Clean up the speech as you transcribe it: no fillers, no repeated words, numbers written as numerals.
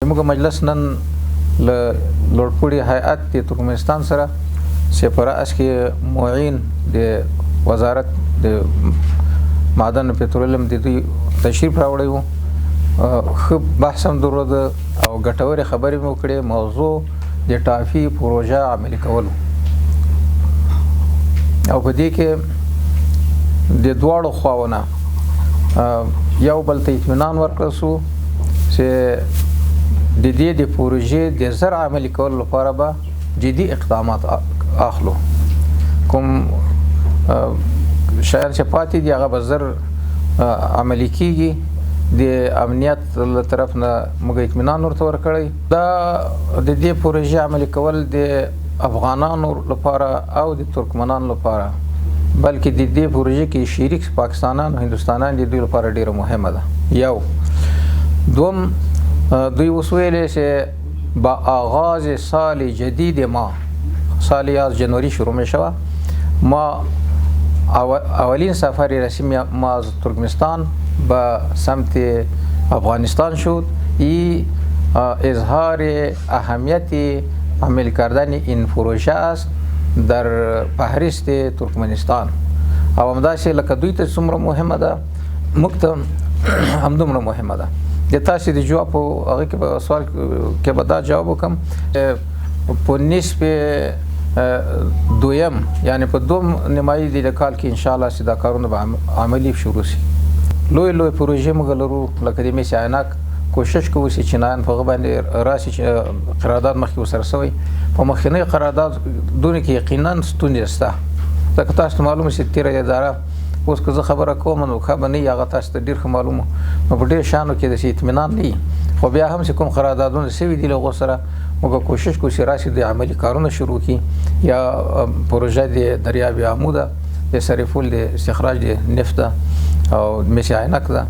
موږ مجلس نن له لوړپوړي هیئت د ترکمنستان سره سفاره اسکی معین د وزارت د معدن پټرولیم د دوی تشریف راوړی وو. خو بحث هم درلود او ګټورې خبرې مو کړې. موضوع د ټافي پروژه عملي کولو او په دې کې د دواړو خواونه یو بل ته اطمینان ورکړل شو چې د دې د پروژې د زر عملي کولو لپاره به جدي اقدامات اخلو. کوم شیان چې پاتې دي هغه به زر عملي کیږي. د امنیت له طرف نه موږ اطمینان ورته ورکړی. دا د دې پروژې عملي کول د افغانانو لپاره او د ترکمنانو لپاره بلکې د دې پروژې کې شریک پاکستانان او هندوستانان د دوی لپاره ډیره مهمه ده. یو دوم دوی وسویلې چې با آغاز سال جدید ما سال از جنوری شروع می شود. ما اولین سفر رسمی ما از ترکمنستان به سمت افغانستان شد. این اظهار اهمیت عمل کردن این پروژه است در فهرست ترکمنستان او همداسې لکه دوی ته څومره مهمه ده موږ ته همدومره مهمه ده. د تاسې د جواب په هغه کې به سوال کې به دا جواب وکړم په نصف دویم یعنی په دوم نیمایي د کال کې انشاءالله چې دا کارونه به عملي شروع شي. لوی پروژې موږ لرو لکه د مس عینک. کوشش کوو چې چینایان په هغه باندې راسي چې قرارداد مخکې ورسره شوی. په مخکینی قرارداد دونه کې یقینا ستونزې شته. ځکه تاسو ته معلومه چې تیره اداره اوس که زه خبره کوم نو ښه به نه وي هغه تاسو ته ډېر ښه معلومه. نو په ډېر شیانو کې داسې اطمینان نه وي. خو بیا هم چې کوم قراردادونه شوي دي له هغو سره موږ کوشش کوو چې راسي د عملي کارونه شروع کړي. یا پروژه د دریاب آمو ده د سرپل د استخراج د نفت ده او مس عینک ده.